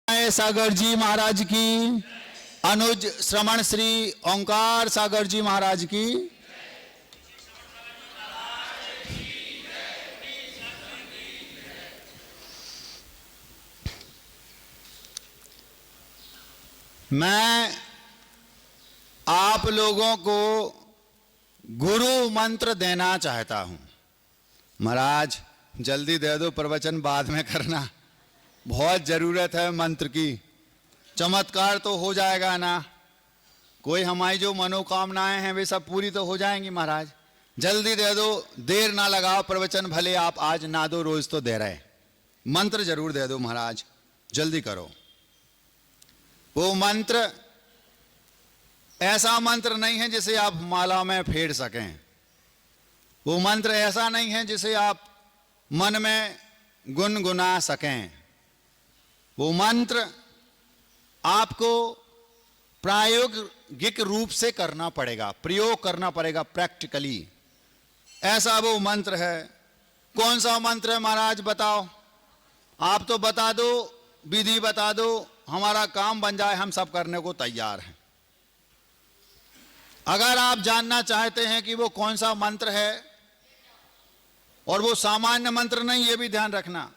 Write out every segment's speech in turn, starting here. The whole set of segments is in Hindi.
सागर जी महाराज की, अनुज श्रवण श्री ओंकार सागर जी महाराज की। मैं आप लोगों को गुरु मंत्र देना चाहता हूं। महाराज जल्दी दे दो, प्रवचन बाद में करना, बहुत जरूरत है मंत्र की। चमत्कार तो हो जाएगा ना, कोई हमारी जो मनोकामनाएं हैं वे सब पूरी तो हो जाएंगी। महाराज जल्दी दे दो, देर ना लगाओ। प्रवचन भले आप आज ना दो, रोज तो दे रहे, मंत्र जरूर दे दो महाराज, जल्दी करो। वो मंत्र ऐसा मंत्र नहीं है जिसे आप माला में फेर सकें। वो मंत्र ऐसा नहीं है जिसे आप मन में गुनगुना सकें। वो मंत्र आपको प्रायोगिक रूप से करना पड़ेगा, प्रयोग करना पड़ेगा प्रैक्टिकली। ऐसा वो मंत्र है। कौन सा मंत्र है महाराज बताओ? आप तो बता दो, विधि बता दो, हमारा काम बन जाए, हम सब करने को तैयार हैं। अगर आप जानना चाहते हैं कि वो कौन सा मंत्र है, और वो सामान्य मंत्र नहीं, ये भी ध्यान रखना।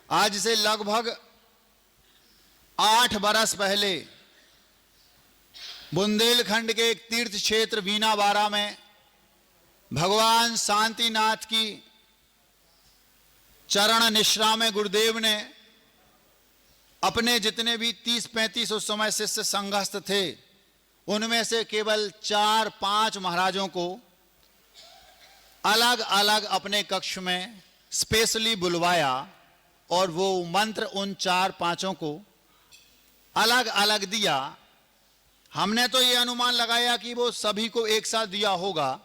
आज से लगभग 8 बरस पहले बुंदेलखंड के एक तीर्थ क्षेत्र वीनाबारा में भगवान शांतिनाथ की चरण निश्रा में गुरुदेव ने अपने जितने भी 30-35 उस समय शिष्य संघस्थ थे, उनमें से केवल 4-5 महाराजों को अलग अलग अपने कक्ष में स्पेशली बुलवाया, और वो मंत्र उन 4-5 को अलग अलग दिया। हमने तो ये अनुमान लगाया कि वो सभी को एक साथ दिया होगा,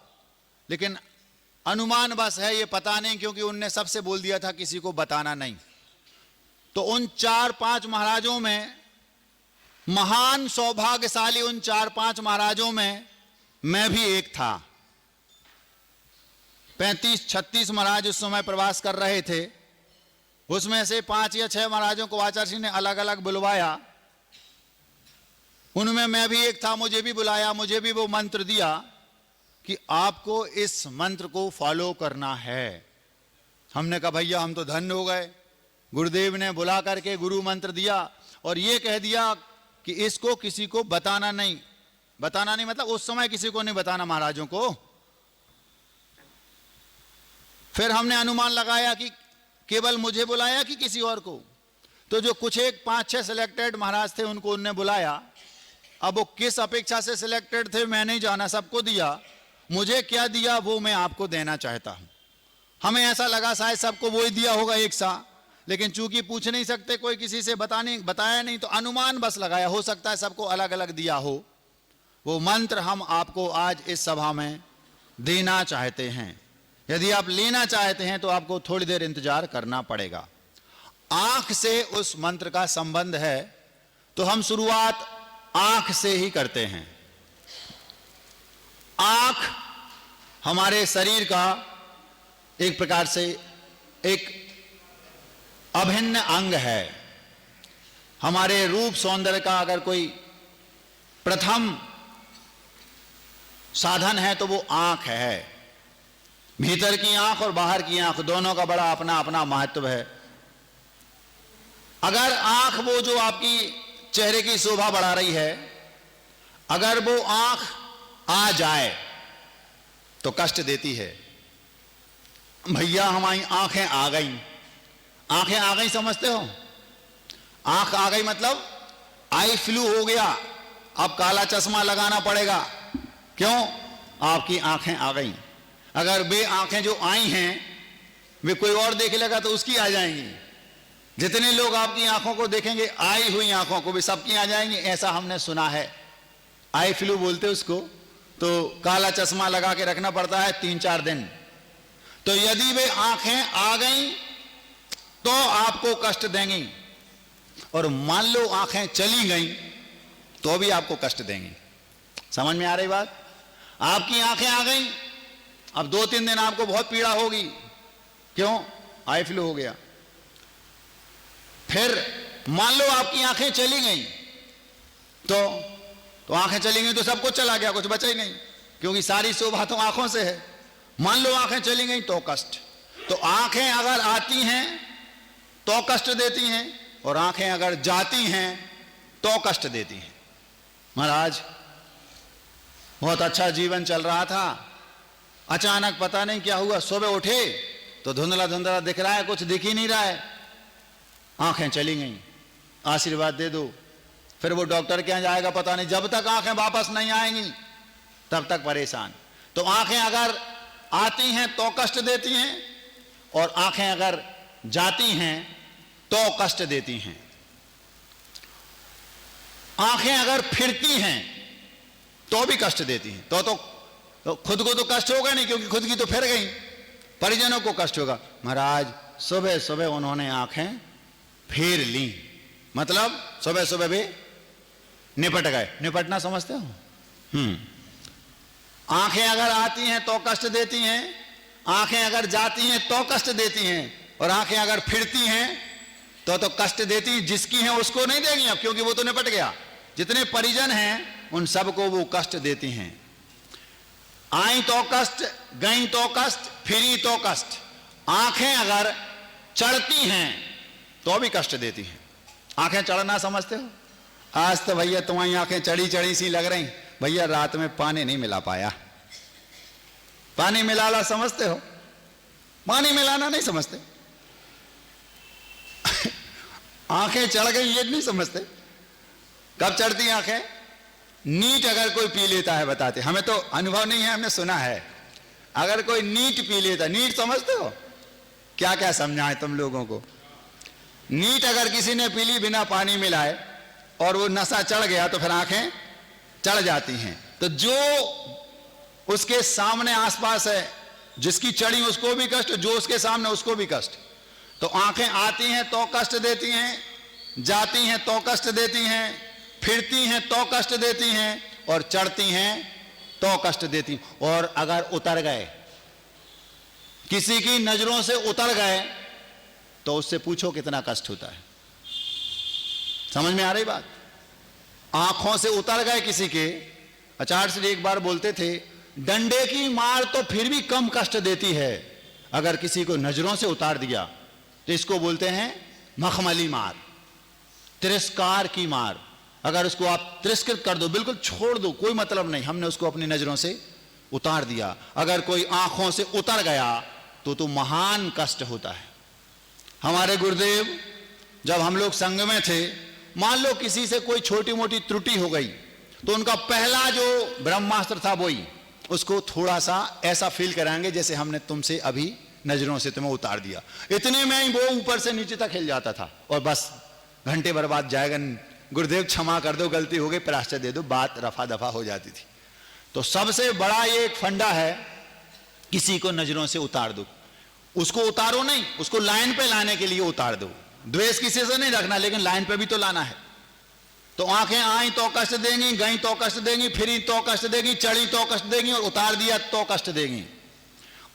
लेकिन अनुमान बस है, ये पता नहीं, क्योंकि उनने सबसे बोल दिया था किसी को बताना नहीं। तो उन 4-5 महाराजों में, महान सौभाग्यशाली उन 4-5 महाराजों में मैं भी एक था। 35-36 महाराज उस समय प्रवास कर रहे थे। उसमें से 5 या 6 महाराजों को आचार्य जी ने अलग अलग बुलवाया। उनमें मैं भी एक था, मुझे भी बुलाया, मुझे भी वो मंत्र दिया कि आपको इस मंत्र को फॉलो करना है। हमने कहा भैया हम तो धन्य हो गए, गुरुदेव ने बुला करके गुरु मंत्र दिया और ये कह दिया कि इसको किसी को बताना नहीं। बताना नहीं मतलब उस समय किसी को नहीं बताना महाराजों को। फिर हमने अनुमान लगाया कि केवल मुझे बुलाया कि किसी और को। तो जो कुछ एक 5-6 सिलेक्टेड महाराज थे उनको उनने बुलाया। अब वो किस अपेक्षा से सिलेक्टेड थे मैं नहीं जाना, सबको दिया। मुझे क्या दिया वो मैं आपको देना चाहता हूं। हमें ऐसा लगा शायद सबको वो ही दिया होगा एक सा, लेकिन चूंकि पूछ नहीं सकते, कोई किसी से बताया नहीं, तो अनुमान बस लगाया, हो सकता है सबको अलग अलग दिया हो। वो मंत्र हम आपको आज इस सभा में देना चाहते हैं। यदि आप लेना चाहते हैं तो आपको थोड़ी देर इंतजार करना पड़ेगा। आंख से उस मंत्र का संबंध है, तो हम शुरुआत आंख से ही करते हैं। आंख हमारे शरीर का एक प्रकार से एक अभिन्न अंग है। हमारे रूप सौंदर्य का अगर कोई प्रथम साधन है तो वो आंख है। भीतर की आंख और बाहर की आंख दोनों का बड़ा अपना अपना महत्व है। अगर आंख वो जो आपकी चेहरे की शोभा बढ़ा रही है, अगर वो आंख आ जाए तो कष्ट देती है। भैया हमारी आंखें आ गई, आंखें आ गई समझते हो? आंख आ गई मतलब आई फ्लू हो गया, अब काला चश्मा लगाना पड़ेगा। क्यों? आपकी आंखें आ गई। अगर वे आंखें जो आई हैं वे कोई और देख लेगा तो उसकी आ जाएंगी। जितने लोग आपकी आंखों को देखेंगे, आई हुई आंखों को, भी सबकी आ जाएंगी। ऐसा हमने सुना है, आई फ्लू बोलते उसको। तो काला चश्मा लगा के रखना पड़ता है 3-4 दिन। तो यदि वे आंखें आ गई तो आपको कष्ट देंगी, और मान लो आंखें चली गई तो भी आपको कष्ट देंगी। समझ में आ रही बात? आपकी आंखें आ गई, अब 2-3 दिन आपको बहुत पीड़ा होगी। क्यों? आई फ्लू हो गया। फिर मान लो आपकी आंखें चली गई तो आंखें चली गई तो सब कुछ चला गया, कुछ बचा ही नहीं, क्योंकि सारी शोभा तो आंखों से है। मान लो आंखें चली गई तो कष्ट। तो आंखें अगर आती हैं तो कष्ट देती हैं, और आंखें अगर जाती हैं तो कष्ट देती हैं। महाराज बहुत अच्छा जीवन चल रहा था, अचानक पता नहीं क्या हुआ, सुबह उठे तो धुंधला धुंधला दिख रहा है, कुछ दिख ही नहीं रहा है, आंखें चली गई, आशीर्वाद दे दो। फिर वो डॉक्टर के यहाँ जाएगा, पता नहीं, जब तक आंखें वापस नहीं आएंगी तब तक परेशान। तो आंखें अगर आती हैं तो कष्ट देती हैं, और आंखें अगर जाती हैं तो कष्ट देती हैं। आंखें अगर फिरती हैं तो भी कष्ट देती हैं। तो खुद को तो कष्ट होगा नहीं, क्योंकि खुद की तो फिर गई, परिजनों को कष्ट होगा। महाराज सुबह सुबह उन्होंने आंखें फेर ली, मतलब सुबह सुबह भी निपट गए। निपटना समझते हो? आंखें अगर आती हैं तो कष्ट देती हैं, आंखें अगर जाती हैं तो कष्ट देती हैं, और आंखें अगर फिरती हैं तो कष्ट देती हैं। जिसकी हैं उसको नहीं देंगी अब, क्योंकि वो तो निपट गया। जितने परिजन हैं उन सबको वो कष्ट देती हैं। आई तो कष्ट, गई तो कष्ट, फिरी तो कष्ट। आंखें अगर चढ़ती हैं तो भी कष्ट देती हैं। आंखें चढ़ना समझते हो? आज तो भैया तुम्हारी आंखें चढ़ी चढ़ी सी लग रही, भैया रात में पानी नहीं मिला पाया। पानी मिलाना समझते हो? पानी मिलाना नहीं समझते। आंखें चढ़ गई ये नहीं समझते। कब चढ़ती आंखें? नीट अगर कोई पी लेता है, बताते, हमें तो अनुभव नहीं है, हमने सुना है। अगर कोई नीट पी लेता, नीट समझते हो? क्या क्या समझाएं तुम लोगों को। नीट अगर किसी ने पी ली बिना पानी मिलाए और वो नशा चढ़ गया तो फिर आंखें चढ़ जाती हैं। तो जो उसके सामने आसपास है, जिसकी चढ़ी उसको भी कष्ट, जो उसके सामने उसको भी कष्ट। तो आंखें आती हैं तो कष्ट देती हैं, जाती हैं तो कष्ट देती हैं, फिरती हैं तो कष्ट देती हैं, और चढ़ती हैं तो कष्ट देती हैं। और अगर उतर गए, किसी की नजरों से उतर गए, तो उससे पूछो कितना कष्ट होता है। समझ में आ रही बात? आंखों से उतर गए किसी के, आचार्य श्री एक बार बोलते थे, डंडे की मार तो फिर भी कम कष्ट देती है, अगर किसी को नजरों से उतार दिया तो इसको बोलते हैं मखमली मार, तिरस्कार की मार। अगर उसको आप तिरस्कृत कर दो, बिल्कुल छोड़ दो, कोई मतलब नहीं, हमने उसको अपनी नजरों से उतार दिया। अगर कोई आंखों से उतर गया तो महान कष्ट होता है। हमारे गुरुदेव जब हम लोग संघ में थे, मान लो किसी से कोई छोटी मोटी त्रुटि हो गई, तो उनका पहला जो ब्रह्मास्त्र था वही, उसको थोड़ा सा ऐसा फील कराएंगे जैसे हमने तुमसे अभी नजरों से तुम्हें उतार दिया। इतने में ही वो ऊपर से नीचे तक हिल जाता था, और बस घंटे भर बाद जाएगा, गुरुदेव क्षमा कर दो, गलती हो गई, प्रायश्चित दे दो, बात रफा दफा हो जाती थी। तो सबसे बड़ा ये एक फंडा है, किसी को नजरों से उतार दो। उसको उतारो नहीं, उसको लाइन पे लाने के लिए उतार दो। द्वेष किसी से नहीं रखना, लेकिन लाइन पे भी तो लाना है। तो आंखें आई तो कष्ट देंगी, गई तो कष्ट देंगी, फिरी तो कष्ट देंगी, चढ़ी तो कष्ट देंगी, और उतार दिया तो कष्ट देंगी।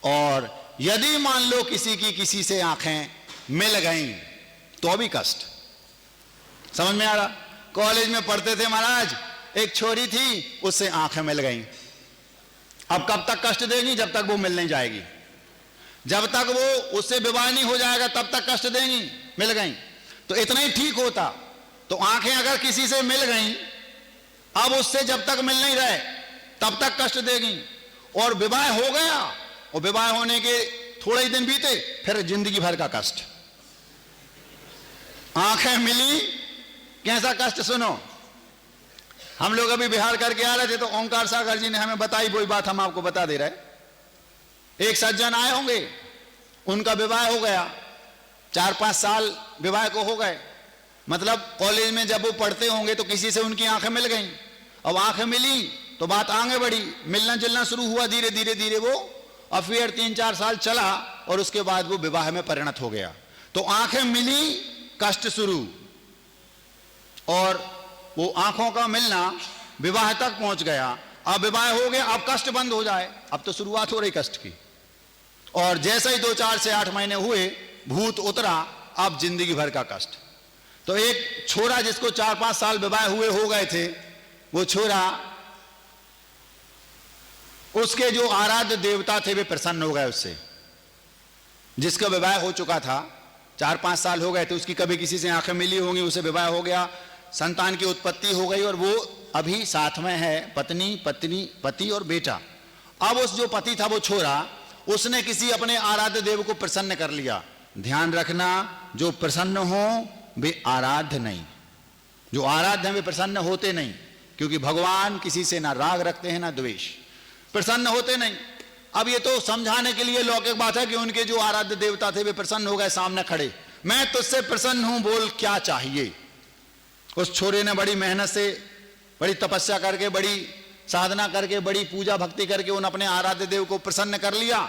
और यदि मान लो किसी की किसी से आंखें मिल गईं तो भी कष्ट। समझ में आ रहा? कॉलेज में पढ़ते थे महाराज, एक छोरी थी, उससे आंखें मिल गईं। अब कब तक कष्ट देंगी? जब तक वो मिल नहीं जाएगी। जब तक वो उससे विवाह नहीं हो जाएगा तब तक कष्ट देंगी। मिल गई तो इतना ही ठीक होता। तो आंखें अगर किसी से मिल गई, अब उससे जब तक मिल नहीं रहे तब तक कष्ट देगी। और विवाह हो गया, और विवाह होने के थोड़े ही दिन बीते, फिर जिंदगी भर का कष्ट। आंखें मिली, कैसा कष्ट सुनो। हम लोग अभी बिहार करके आ रहे थे, तो ओंकार सागर जी ने हमें बताई, वही बात हम आपको बता दे रहे। एक सज्जन आए होंगे, उनका विवाह हो गया, 4-5 साल विवाह को हो गए। मतलब कॉलेज में जब वो पढ़ते होंगे तो किसी से उनकी आंखें मिल गईं। अब आंखें मिली तो बात आगे बढ़ी, मिलना जुलना शुरू हुआ, धीरे धीरे धीरे वो अफेयर 3-4 साल चला, और उसके बाद वो विवाह में परिणत हो गया। तो आंखें मिली, कष्ट शुरू, और वो आंखों का मिलना विवाह तक पहुंच गया। अब विवाह हो गया, अब कष्ट बंद हो जाए, अब तो शुरुआत हो रही कष्ट की। और जैसे ही 2-4 से 8 महीने हुए, भूत उतरा, अब जिंदगी भर का कष्ट। तो तो एक छोरा जिसको 4-5 साल विवाह हुए हो गए थे, वो छोरा, उसके जो आराध्य देवता थे वे प्रसन्न हो गए उससे। जिसका विवाह हो चुका था, 4-5 साल हो गए थे, उसकी कभी किसी से आंखें मिली होंगी, उसे विवाह हो गया, संतान की उत्पत्ति हो गई और वो अभी साथ में है, पति और बेटा। अब उस जो पति था वो छोरा, उसने किसी अपने आराध्य देव को प्रसन्न कर लिया। ध्यान रखना, जो प्रसन्न हो वे आराध्य नहीं, जो आराध्य हैं वे प्रसन्न होते नहीं, क्योंकि भगवान किसी से ना राग रखते हैं ना द्वेष, प्रसन्न होते नहीं। अब ये तो समझाने के लिए लौकिक बात है कि उनके जो आराध्य देवता थे वे प्रसन्न हो गए सामने खड़े, मैं तुझसे प्रसन्न हूं, बोल क्या चाहिए। उस छोरे ने बड़ी मेहनत से, बड़ी तपस्या करके, बड़ी साधना करके, बड़ी पूजा भक्ति करके उन अपने आराध्य देव को प्रसन्न कर लिया।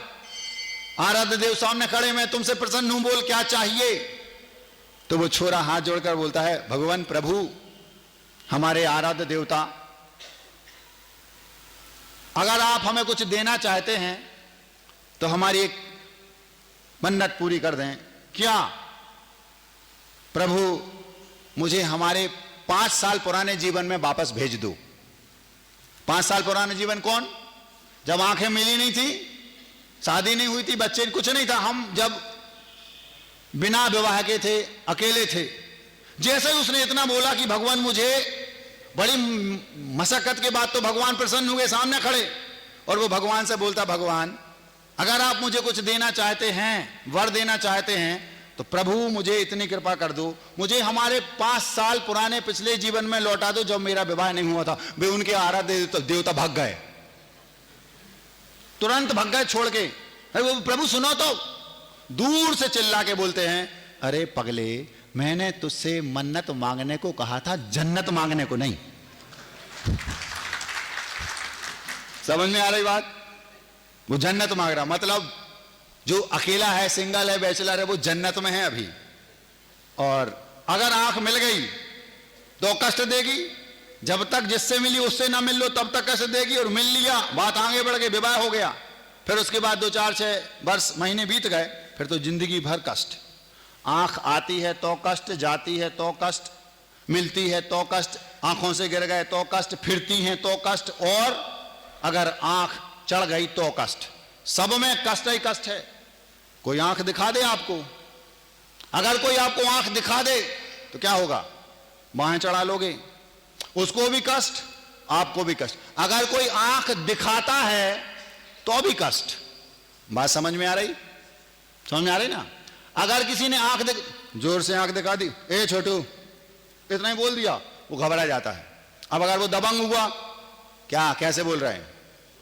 आराध्य देव सामने खड़े, मैं तुमसे प्रसन्न हूं, बोल क्या चाहिए। तो वो छोरा हाथ जोड़कर बोलता है, भगवान प्रभु, हमारे आराध्य देवता, अगर आप हमें कुछ देना चाहते हैं तो हमारी एक मन्नत पूरी कर दें। क्या? प्रभु, मुझे हमारे 5 साल पुराने जीवन में वापस भेज दो। 5 साल पुराने जीवन कौन? जब आंखें मिली नहीं थी, शादी नहीं हुई थी, बच्चे कुछ नहीं था, हम जब बिना विवाह के थे, अकेले थे। जैसे ही उसने इतना बोला कि भगवान, मुझे बड़ी मशक्कत के बाद तो भगवान प्रसन्न हुए सामने खड़े, और वो भगवान से बोलता, भगवान अगर आप मुझे कुछ देना चाहते हैं, वर देना चाहते हैं, तो प्रभु मुझे इतनी कृपा कर दो, मुझे हमारे 5 साल पुराने पिछले जीवन में लौटा दो जब मेरा विवाह नहीं हुआ था। वे उनके आराध्य देवता भाग गए, तुरंत भाग गए छोड़ के। अरे वो प्रभु सुनो, तो दूर से चिल्ला के बोलते हैं, अरे पगले, मैंने तुझसे मन्नत मांगने को कहा था, जन्नत मांगने को नहीं। समझ में आ रही बात? वो जन्नत मांग रहा, मतलब जो अकेला है, सिंगल है, बैचलर है, वो जन्नत में है अभी। और अगर आंख मिल गई तो कष्ट देगी, जब तक जिससे मिली उससे ना मिल लो तब तक कष्ट देगी, और मिल लिया, बात आगे बढ़ गई, विवाह हो गया, फिर उसके बाद 2-4-6 वर्ष महीने बीत गए, फिर तो जिंदगी भर कष्ट। आंख आती है तो कष्ट, जाती है तो कष्ट, मिलती है तो कष्ट, आंखों से गिर गए तो कष्ट, फिरती हैं तो कष्ट, और अगर आंख चढ़ गई तो कष्ट। सब में कष्ट ही कष्ट है। कोई आंख दिखा दे आपको, अगर कोई आपको आंख दिखा दे तो क्या होगा? बाहें चढ़ा लोगे, उसको भी कष्ट, आपको भी कष्ट। अगर कोई आंख दिखाता है तो भी कष्ट। बात समझ में आ रही? समझ में आ रही ना? अगर किसी ने जोर से आंख दिखा दी, ए छोटू, इतना ही बोल दिया, वो घबरा जाता है। अब अगर वो दबंग हुआ, क्या कैसे बोल रहे हैं,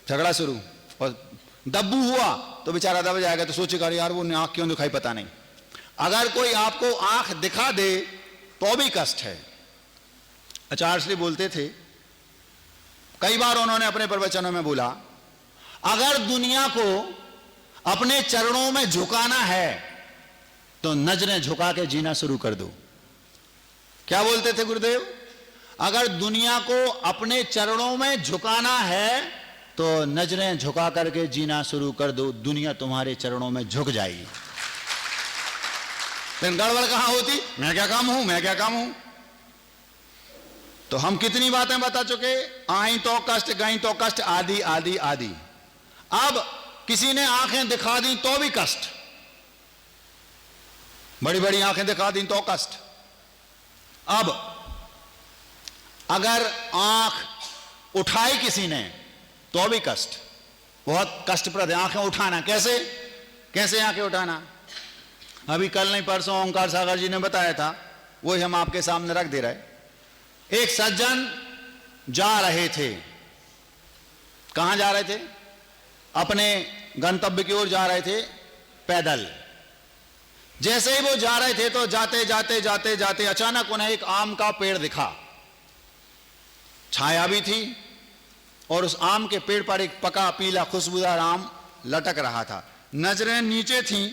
झगड़ा शुरू, और दब्बू हुआ तो बेचारा दब जाएगा, तो सोचेगा यार वो आंख क्यों दिखाई, पता नहीं। अगर कोई आपको आंख दिखा दे तो भी कष्ट है। आचार्य श्री बोलते थे, कई बार उन्होंने अपने प्रवचनों में बोला, अगर दुनिया को अपने चरणों में झुकाना है तो नजरें झुका के जीना शुरू कर दो। क्या बोलते थे गुरुदेव? अगर दुनिया को अपने चरणों में झुकाना है तो नजरें झुका करके जीना शुरू कर दो, दुनिया तुम्हारे चरणों में झुक जाएगी। फिर गड़बड़ कहां होती, मैं क्या काम हूं, मैं क्या काम हूं। तो हम कितनी बातें बता चुके, आई तो कष्ट, गई तो कष्ट, आदि आदि आदि। अब किसी ने आंखें दिखा दी तो भी कष्ट, बड़ी बड़ी आंखें दिखा दी तो कष्ट। अब अगर आंख उठाई किसी ने तो भी कष्ट, बहुत कष्टप्रद है आंखें उठाना। कैसे कैसे आंखें उठाना? अभी कल नहीं परसों ओंकार सागर जी ने बताया था, वही हम आपके सामने रख दे रहे। एक सज्जन जा रहे थे, कहां जा रहे थे? अपने गंतव्य की ओर जा रहे थे पैदल। जैसे ही वो जा रहे थे तो जाते जाते जाते जाते अचानक उन्हें एक आम का पेड़ दिखा, छाया भी थी, और उस आम के पेड़ पर एक पका पीला खुशबूदार आम लटक रहा था। नजरें नीचे थीं,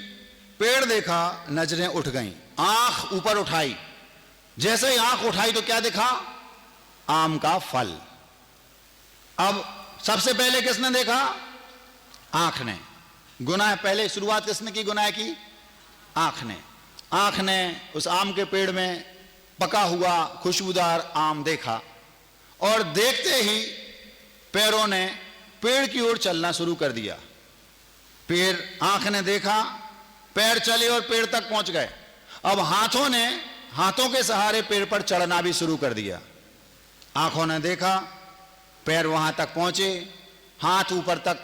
पेड़ देखा, नजरें उठ गईं, आंख ऊपर उठाई। जैसे ही आंख उठाई तो क्या दिखा? आम का फल। अब सबसे पहले किसने देखा? आंख ने। गुनाह पहले शुरुआत किसने की? गुनाह की आंख ने। आंख ने उस आम के पेड़ में पका हुआ खुशबूदार आम देखा और देखते ही पैरों ने पेड़ की ओर चलना शुरू कर दिया। पेड़, आंख ने देखा, पैर चले और पेड़ तक पहुंच गए। अब हाथों ने हाथों के सहारे पेड़ पर चढ़ना भी शुरू कर दिया। आंखों ने देखा, पैर वहां तक पहुंचे, हाथ ऊपर तक,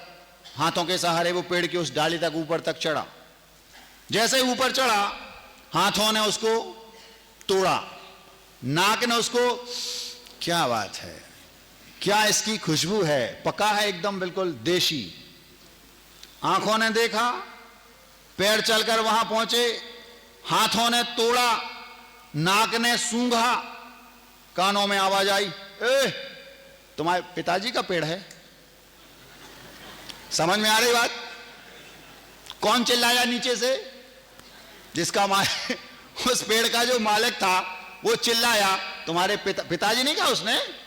हाथों के सहारे वो पेड़ की उस डाली तक ऊपर तक चढ़ा। जैसे ही ऊपर चढ़ा, हाथों ने उसको तोड़ा, नाक ने उसको, क्या बात है, क्या इसकी खुशबू है, पका है एकदम बिल्कुल देशी। आंखों ने देखा, पैर चलकर वहां पहुंचे, हाथों ने तोड़ा, नाक ने सूंघा, कानों में आवाज आई, ए, तुम्हारे पिताजी का पेड़ है। समझ में आ रही बात? कौन चिल्लाया नीचे से? जिसका मालिक, उस पेड़ का जो मालिक था वो चिल्लाया, तुम्हारे पिताजी नहीं कहा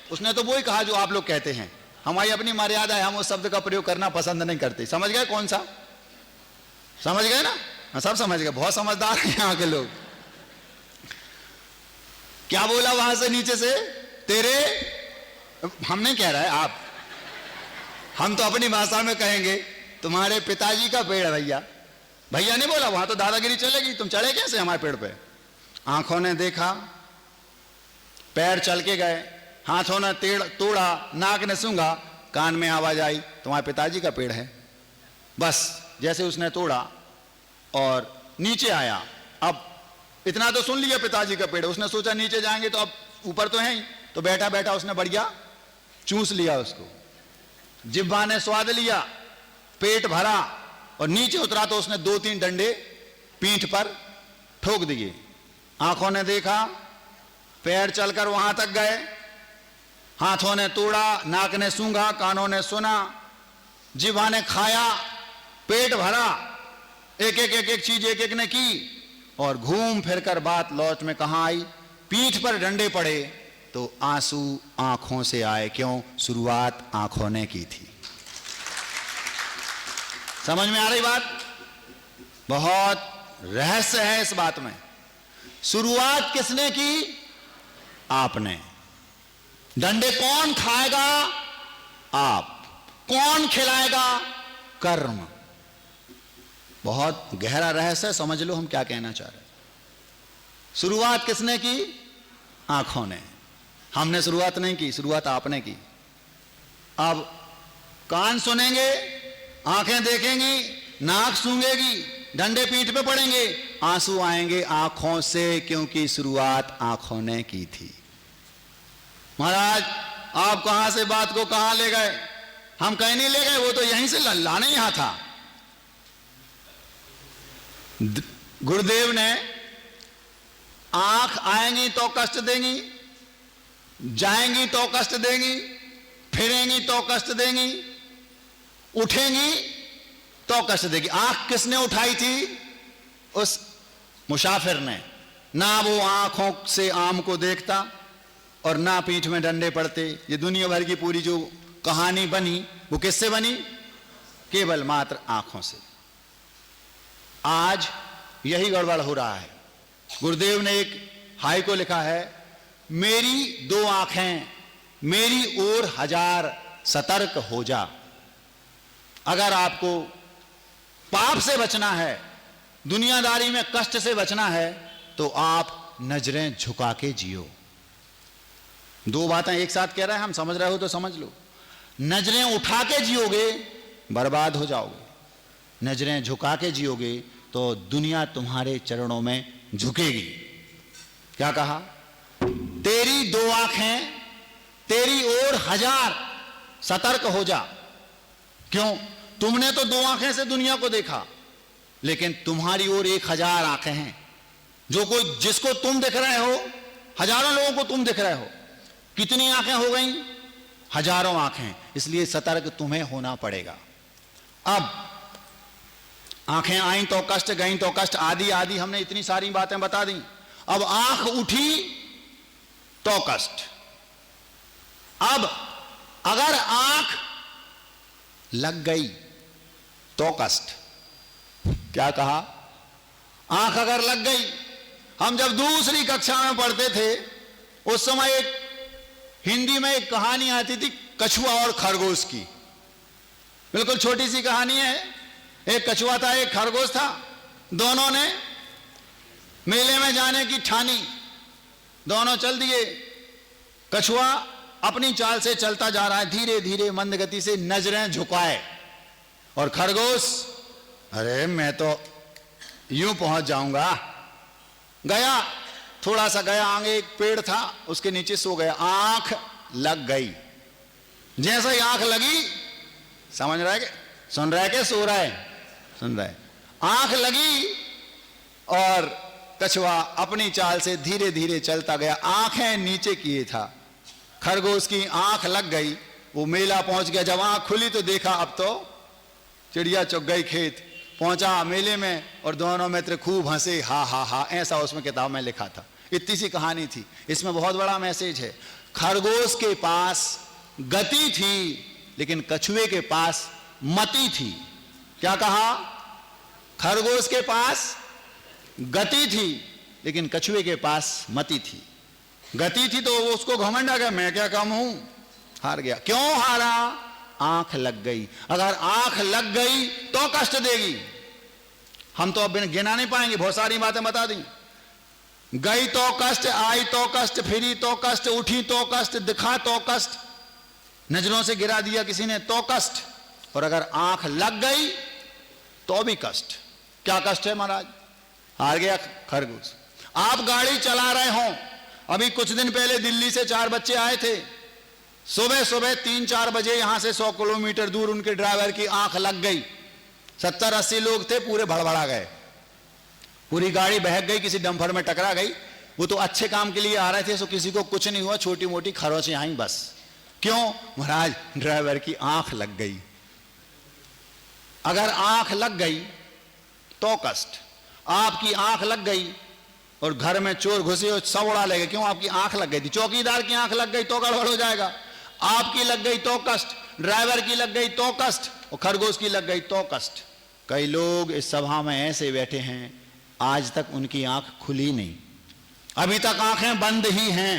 उसने तो वो ही कहा जो आप लोग कहते हैं। हमारी अपनी मर्यादा है, हम उस शब्द का प्रयोग करना पसंद नहीं करते। समझ गए कौन सा? समझ गए ना? सब समझ गए, बहुत समझदार हैं यहां के लोग। क्या बोला वहां से नीचे से? तेरे, हम नहीं कह रहा है आप, हम तो अपनी भाषा में कहेंगे तुम्हारे पिताजी का पेड़ है भैया। भैया नहीं बोला, वहां तो दादागिरी चलेगी, तुम चढ़े कैसे हमारे पेड़ पे? आंखों ने देखा, पैर चल के गए, हाथों ने तोड़ा, नाक ने सूंघा, कान में आवाज आई, तुम्हारे पिताजी का पेड़ है। बस जैसे उसने तोड़ा और नीचे आया, अब इतना तो सुन लिया पिताजी का पेड़, उसने सोचा नीचे जाएंगे तो अब ऊपर तो है ही, तो बैठा बैठा उसने बढ़िया चूस लिया उसको, जिह्वा ने स्वाद लिया, पेट भरा और नीचे उतरा तो उसने 2-3 डंडे पीठ पर ठोक दिए। आंखों ने देखा, पैर चलकर वहां तक गए, हाथों ने तोड़ा, नाक ने सूंघा, कानों ने सुना, जिह्वा ने खाया, पेट भरा, एक एक चीज एक एक ने की और घूम फिरकर बात लौट में कहां आई? पीठ पर डंडे पड़े तो आंसू आंखों से आए। क्यों? शुरुआत आंखों ने की थी। समझ में आ रही बात? बहुत रहस्य है इस बात में। शुरुआत किसने की? आपने। डंडे कौन खाएगा? आप। कौन खिलाएगा? कर्म। बहुत गहरा रहस्य, समझ लो हम क्या कहना चाह रहे हैं। शुरुआत किसने की? आंखों ने। हमने शुरुआत नहीं की, शुरुआत आपने की। अब कान सुनेंगे, आंखें देखेंगी, नाक सूंघेगी, डंडे पीठ पे पड़ेंगे, आंसू आएंगे आंखों से, क्योंकि शुरुआत आंखों ने की थी। महाराज आप कहां से बात को कहां ले गए? हम कहीं नहीं ले गए, वो तो यहीं से लाने यहां था। गुरुदेव ने आंख आएंगी तो कष्ट देंगी, जाएंगी तो कष्ट देंगी, फिरेंगी तो कष्ट देंगी, उठेंगी तो कष्ट देगी। आंख किसने उठाई थी? उस मुसाफिर ने। ना वो आंखों से आम को देखता और ना पीठ में डंडे पड़ते। ये दुनिया भर की पूरी जो कहानी बनी वो किससे बनी? केवल मात्र आंखों से। आज यही गड़बड़ हो रहा है। गुरुदेव ने एक हाई को लिखा है, मेरी 2 आंखें मेरी ओर 1000 सतर्क हो जा। अगर आपको पाप से बचना है, दुनियादारी में कष्ट से बचना है, तो आप नजरें झुका के जियो। 2 बातें एक साथ कह रहे हैं, हम समझ रहे हो तो समझ लो। नजरें उठा के जियोगे बर्बाद हो जाओगे, नजरें झुका के जियोगे तो दुनिया तुम्हारे चरणों में झुकेगी। क्या कहा? तेरी 2 आंखें तेरी ओर 1000 सतर्क हो जा। क्यों? तुमने तो 2 आंखें से दुनिया को देखा, लेकिन तुम्हारी ओर 1000 आंखें हैं। जो कोई, जिसको तुम दिख रहे हो, हजारों लोगों को तुम दिख रहे हो। कितनी आंखें हो गई? हजारों आंखें। इसलिए सतर्क तुम्हें होना पड़ेगा। अब आंखें आई तो कष्ट, गई तो कष्ट, आदि आदि हमने इतनी सारी बातें बता दी। अब आंख उठी तो कष्ट। अब अगर आंख लग गई तो कष्ट। क्या कहा? आंख अगर लग गई हम जब दूसरी कक्षा में पढ़ते थे उस समय एक हिंदी में एक कहानी आती थी कछुआ और खरगोश की। बिल्कुल छोटी सी कहानी है। एक कछुआ था, एक खरगोश था। दोनों ने मेले में जाने की ठानी। दोनों चल दिए। कछुआ अपनी चाल से चलता जा रहा है, धीरे धीरे मंद गति से, नजरें झुकाए। और खरगोश, अरे मैं तो यूं पहुंच जाऊंगा। गया, थोड़ा सा गया आगे, एक पेड़ था, उसके नीचे सो गया। आंख लग गई। जैसे ही आंख लगी, समझ रहा है कि सुन रहा है कि सो रहा है? सुन रहा है। आंख लगी और कछुआ अपनी चाल से धीरे धीरे चलता गया। आंखें नीचे किए था। खरगोश की आंख लग गई। वो मेला पहुंच गया। जब आंख खुली तो देखा अब तो चिड़िया चुग गई खेत। पहुंचा मेले में और दोनों मित्र खूब हंसे, हा हा हा, ऐसा उसमें किताब में लिखा था। इतनी सी कहानी थी। इसमें बहुत बड़ा मैसेज है। खरगोश के पास गति थी लेकिन कछुए के पास मति थी। क्या कहा? खरगोश के पास गति थी लेकिन कछुए के पास मति थी। गति थी तो उसको घमंड आ गया, मैं क्या कम हूं, हार गया। क्यों हारा? आंख लग गई। अगर आंख लग गई तो कष्ट देगी। हम तो अब गिना नहीं पाएंगे, बहुत सारी बातें बता दी। गई तो कष्ट, आई तो कष्ट, फिरी तो कष्ट, उठी तो कष्ट, दिखा तो कष्ट, नजरों से गिरा दिया किसी ने तो कष्ट, और अगर आंख लग गई तो भी कष्ट। क्या कष्ट है महाराज? हार गया खरगोश। आप गाड़ी चला रहे हो, अभी कुछ दिन पहले दिल्ली से 4 बच्चे आए थे। सुबह सुबह 3-4 बजे यहां से 100 किलोमीटर दूर उनके ड्राइवर की आंख लग गई। 70-80 लोग थे, पूरे भड़बड़ा गए। पूरी गाड़ी बहक गई, किसी डंपर में टकरा गई। वो तो अच्छे काम के लिए आ रहे थे, सो किसी को कुछ नहीं हुआ, छोटी मोटी खरोंचें आई बस। क्यों? महाराज ड्राइवर की आंख लग गई। अगर आंख लग गई तो कष्ट। आपकी आंख लग गई और घर में चोर घुसे और सब उड़ा लेगा। क्यों? आपकी आंख लग गई थी। चौकीदार की आंख लग गई तो गड़बड़ हो जाएगा। आपकी लग गई तो कष्ट, ड्राइवर की लग गई तो कष्ट, और खरगोश की लग गई तो कष्ट। कई लोग इस सभा में ऐसे बैठे हैं, आज तक उनकी आंख खुली नहीं, अभी तक आंखें बंद ही हैं।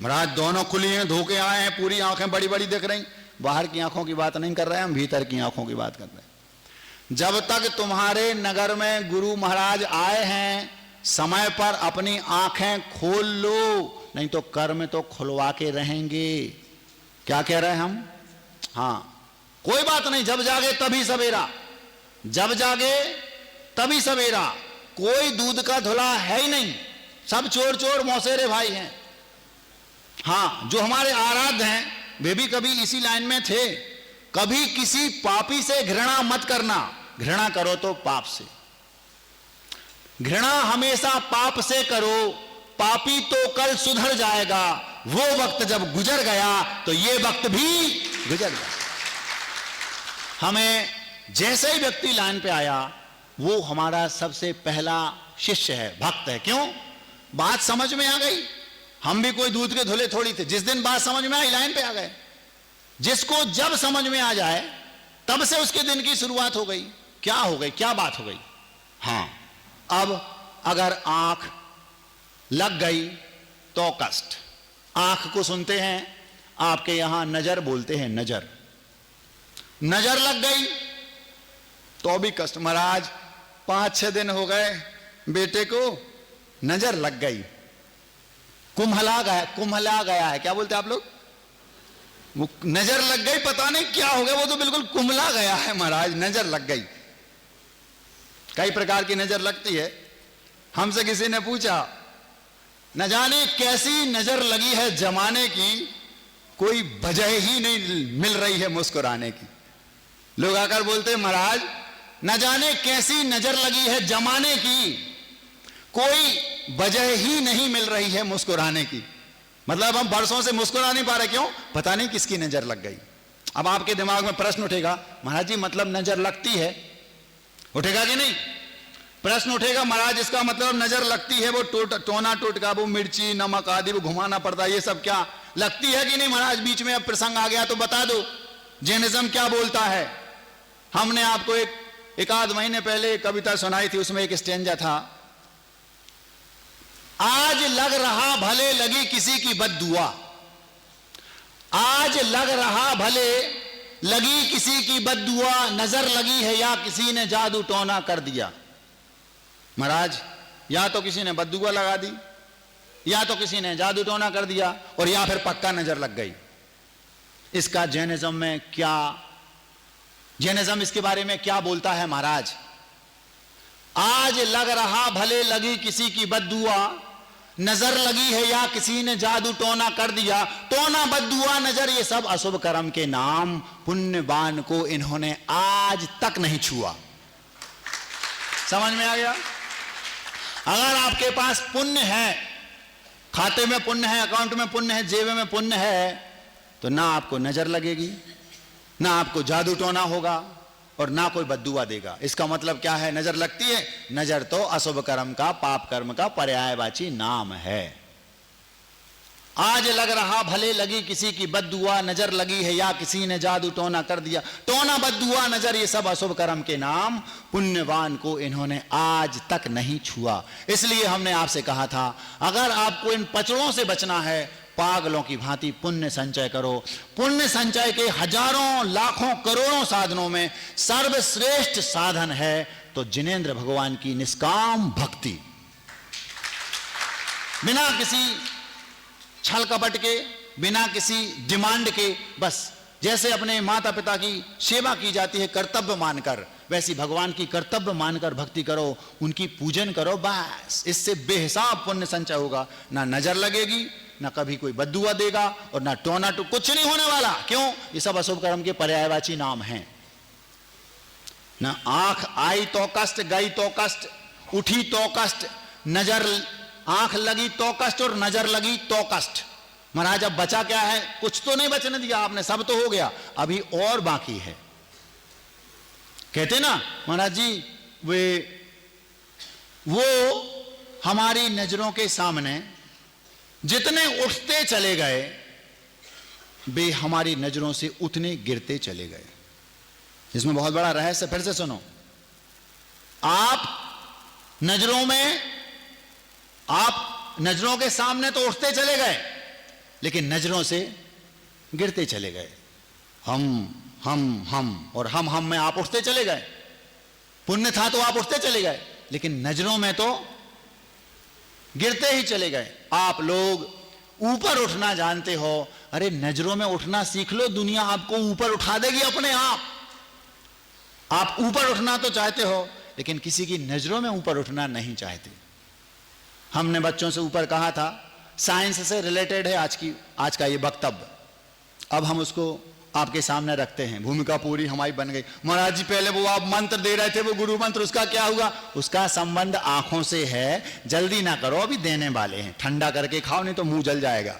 महाराज दोनों खुली हैं, धोके आए हैं, पूरी आंखें बड़ी बड़ी दिख रही। बाहर की आंखों की बात नहीं कर रहे हैं हम, भीतर की आंखों की बात कर रहे हैं। जब तक तुम्हारे नगर में गुरु महाराज आए हैं, समय पर अपनी आंखें खोल लो, नहीं तो कर्म तो खुलवा के रहेंगे। क्या कह रहे हैं हम? हाँ, कोई बात नहीं, जब जागे तभी सवेरा, जब जागे तभी सवेरा। कोई दूध का धुला है ही नहीं, सब चोर चोर मौसेरे भाई हैं। हाँ, जो हमारे आराध्य हैं वे भी कभी इसी लाइन में थे। कभी किसी पापी से घृणा मत करना, घृणा करो तो पाप से। घृणा हमेशा पाप से करो, पापी तो कल सुधर जाएगा। वो वक्त जब गुजर गया तो ये वक्त भी गुजर गया। हमें जैसे ही व्यक्ति लाइन पे आया वो हमारा सबसे पहला शिष्य है, भक्त है। क्यों? बात समझ में आ गई। हम भी कोई दूध के धुले थोड़ी थे। जिस दिन बात समझ में आई लाइन पे आ गए। जिसको जब समझ में आ जाए तब से उसके दिन की शुरुआत हो गई। क्या हो गई? क्या बात हो गई? हाँ, अब अगर आंख लग गई तो कष्ट। आंख को सुनते हैं, आपके यहां नजर बोलते हैं, नजर। नजर लग गई तो भी कष्ट। महाराज 5-6 दिन हो गए बेटे को नजर लग गई, कुम्हला गया है। क्या बोलते आप लोग? वो नजर लग गई, पता नहीं क्या हो गया, वो तो बिल्कुल कुम्हला गया है महाराज, नजर लग गई। कई प्रकार की नजर लगती है। हमसे किसी ने पूछा, न जाने कैसी नजर लगी है जमाने की, कोई वजह ही नहीं मिल रही है मुस्कुराने की। लोग आकर बोलते, महाराज न जाने कैसी नजर लगी है जमाने की, कोई वजह ही नहीं मिल रही है मुस्कुराने की। मतलब हम बरसों से मुस्कुरा नहीं पा रहे। क्यों? पता नहीं किसकी नजर लग गई। अब आपके दिमाग में प्रश्न उठेगा, महाराज जी मतलब नजर लगती है, उठेगा कि नहीं? प्रश्न उठेगा, महाराज इसका मतलब नजर लगती है, वो टोना टोटका, वो मिर्ची नमक आदि वो घुमाना पड़ता है, ये सब क्या लगती है कि नहीं? महाराज बीच में अब प्रसंग आ गया तो बता दो, जैनिज्म क्या बोलता है। हमने आपको एक आध महीने पहले एक कविता सुनाई थी, उसमें एक स्टेंजा था, आज लग रहा भले लगी किसी की बद्दुआ, आज लग रहा भले लगी किसी की बद्दुआ, नजर लगी है या किसी ने जादू टोना कर दिया। महाराज या तो किसी ने बद्दुआ लगा दी, या तो किसी ने जादू टोना कर दिया, और या फिर पक्का नजर लग गई। इसका जैनिज्म में क्या, जैनिज्म इसके बारे में क्या बोलता है महाराज? आज लग रहा भले लगी किसी की बद्दुआ, नजर लगी है या किसी ने जादू टोना कर दिया। टोना, बद्दुआ, नजर, ये सब अशुभ कर्म के नाम, पुण्यवान को इन्होंने आज तक नहीं छुआ। समझ में आ गया? अगर आपके पास पुण्य है, खाते में पुण्य है, अकाउंट में पुण्य है, जेब में पुण्य है, तो ना आपको नजर लगेगी, ना आपको जादू टोना होगा, और ना कोई बद्दुआ देगा। इसका मतलब क्या है? नजर लगती है, नजर तो अशुभ कर्म का, पाप कर्म का पर्यायवाची नाम है। आज लग रहा भले लगी किसी की बद्दुआ, नजर लगी है या किसी ने जादू टोना कर दिया। टोना, बद्दुआ, नजर, ये सब अशुभ कर्म के नाम, पुण्यवान को इन्होंने आज तक नहीं छुआ। इसलिए हमने आपसे कहा था, अगर आपको इन पचड़ों से बचना है, पागलों की भांति पुण्य संचय करो। पुण्य संचय के हजारों, लाखों, करोड़ों साधनों में सर्वश्रेष्ठ साधन है तो जिनेंद्र भगवान की निष्काम भक्ति। बिना किसी छल कपट के, बिना किसी डिमांड के, बस जैसे अपने माता पिता की सेवा की जाती है कर्तव्य मानकर, वैसी भगवान की कर्तव्य मानकर भक्ति करो, उनकी पूजन करो, बस इससे बेहिसाब पुण्य संचय होगा। ना नजर लगेगी, ना कभी कोई बद्दुआ देगा, और ना टोना टू, कुछ नहीं होने वाला। क्यों? ये सब अशुभ कर्म के पर्यायवाची नाम हैं। ना आंख आई तो कष्ट, गई तो कष्ट, उठी तो कष्ट, नजर, आंख लगी तो कष्ट और नजर लगी तो कष्ट। महाराज अब बचा क्या है? कुछ तो नहीं बचने दिया आपने, सब तो हो गया, अभी और बाकी है। कहते ना महाराज जी, वो हमारी नजरों के सामने जितने उठते चले गए, वे हमारी नजरों से उतने गिरते चले गए। इसमें बहुत बड़ा रहस्य, फिर से सुनो। आप नजरों के सामने तो उठते चले गए, लेकिन नजरों से गिरते चले गए। हम और हम में आप उठते चले गए। पुण्य था तो आप उठते चले गए, लेकिन नजरों में तो गिरते ही चले गए। आप लोग ऊपर उठना जानते हो, अरे नजरों में उठना सीख लो, दुनिया आपको ऊपर उठा देगी अपने आप। आप ऊपर उठना तो चाहते हो, लेकिन किसी की नजरों में ऊपर उठना नहीं चाहते। हमने बच्चों से ऊपर कहा था, साइंस से रिलेटेड है आज का ये वक्तव्य। अब हम उसको आपके सामने रखते हैं, भूमिका पूरी हमारी बन गई। महाराज जी पहले वो आप मंत्र दे रहे थे, वो गुरु मंत्र, उसका क्या हुआ? उसका संबंध आंखों से है, जल्दी ना करो, अभी देने वाले हैं, ठंडा करके खाओ नहीं तो मुंह जल जाएगा।